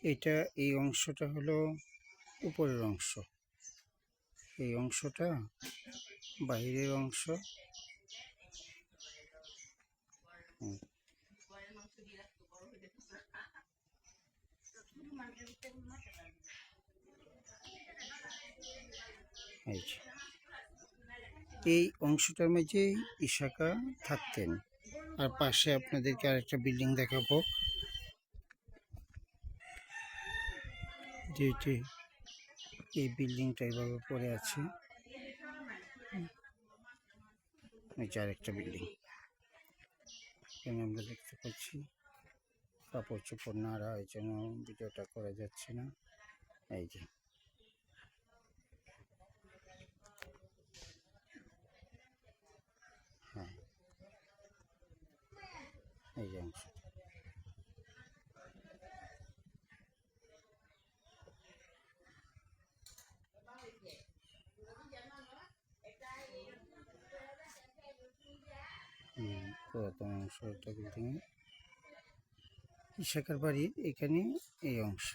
এটা এই অংশটা হলো উপরের অংশ, এই অংশটা বাইরের অংশ। এই অংশটার মাঝে ইশাকা থাকতেন। আর পাশে আপনাদেরকে আরেকটা বিল্ডিং দেখাবো, যেটি এই বিল্ডিংটা এইভাবে পড়ে আছে। আরেকটা বিল্ডিং এখানে আমরা দেখতে পাচ্ছি। কাপড় চোপড় নাড়া, এই জন্য ভিডিওটা করা যাচ্ছে না। এই যে হ্যাঁ, এই যে অংশ। পুরাতন অংশ একটা বিল্ডিং, ইশাকার বাড়ির এখানে এই অংশ।